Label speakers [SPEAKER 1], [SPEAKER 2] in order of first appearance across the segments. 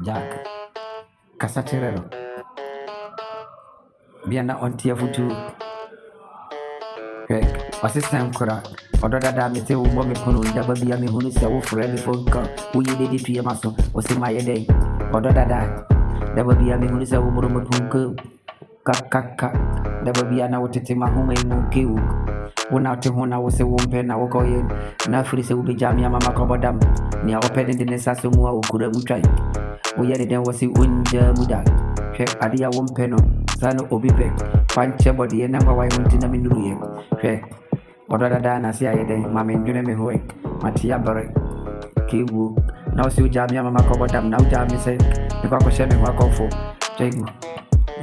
[SPEAKER 1] Jack, Casaterero, Biana on Tia Futu, assistant Kora, or that I say, woman, never be a me who is a wolf for every phone call. Who you did it to your muscle, was in my day, or that never be a me who is a woman who go. Kaka, never be an out to my home and kill. One out to one, I was a woman, I will go in. Now for this will be Jamia Mamma Cobadam, near opening the Nessassumua who could have tried. We had it was a winter muda. Check Adia one penno, son of Obipe, punch your body and number 1 went in a minute. Check. Or that I say, Mamma and Junemi Hoek, Matia Barrett, Kiwu. Now see Jamia Mamma Cobadam, now Jamie said, the Cockoshem and Wako for Jago.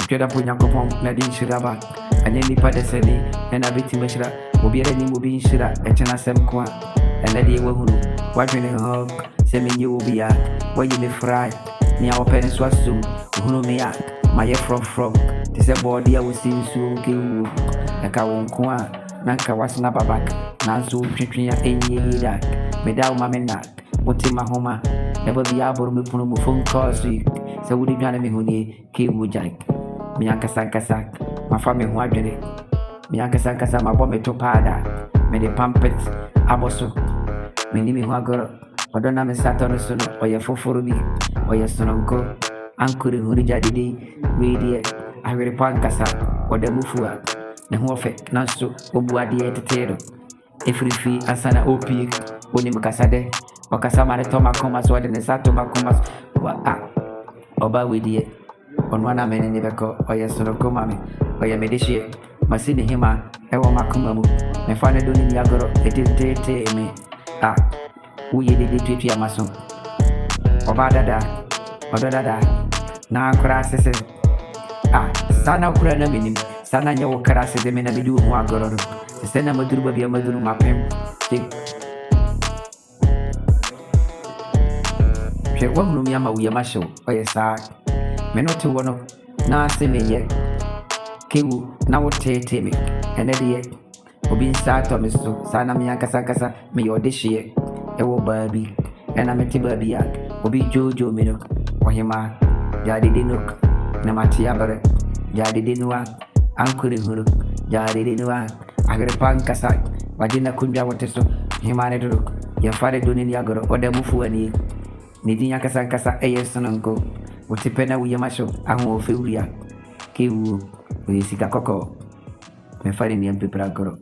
[SPEAKER 1] Get up with your coupon, Nadine Shiraba, and any part of Semi, and a bit Mishra, will be any movie Shira, and Chana Semqua, and Lady Wahoo, watching a hog, semi you will be at, where you may fry, near our parents was soon, who know me at, my from, this a body I will see you soon, kill, a cow qua, Nanka was snapper back, Nansu, Tritria, any that, Medal Mamena, what's in my homa, never be able to move phone calls to you, so would you be who need kill Jack. Mianka Sankasak, my family who I did it. Mianka Sankasa, my bomb to Pada, many pumpets, Aboso, Minimi Wagoro, or don't have a Saturn son, or your Foforubi, or your son uncle, Uncle Hurija Didi, Radiate, I will Pankasa, or the Mufua, the Hofe, Nasu, Obuadi Tetero. If we fee Asana Opi, Unimukasade, or Casamara Toma Comas, or the Nesatoma Comas, Oba with it. On one amen in the Beko, or your son of Comami, or your medici, Masini Hima, Ewa Makumamu, and finally doing Yagoro, it is me. Ah, who ye did it to your mason. Obada, or dada, now crasses. Ah, Sana Kurana minim, Sana Yo Karasses, the Menabidu Wagoro, the Sena Madruba, your mother, my pim. She won't know Yama, we are Masho, or your side. Menoti one of Nasi me yet. Kiwu, now what take me, and Eddie, Obin Sato, Mr. Sana Miankasa, me or this year, Ewo Baby, and I'm a Tibabiak, Obi Jojo Minok, or Hima, Jadi Dinuk, Namatia Barret, Jadi Dinua, Uncle Huru, Jadi Dinua, Agripan Kasak, Vagina Kunja Wateso, Himaneduk, your father doing Yagoro, or the Mufu and ye, Nidia Kasakasa, Ayeson uncle. Utipenda uyamasho ahu ofeuria kiwu uyisika koko mefari ni mpipra goro.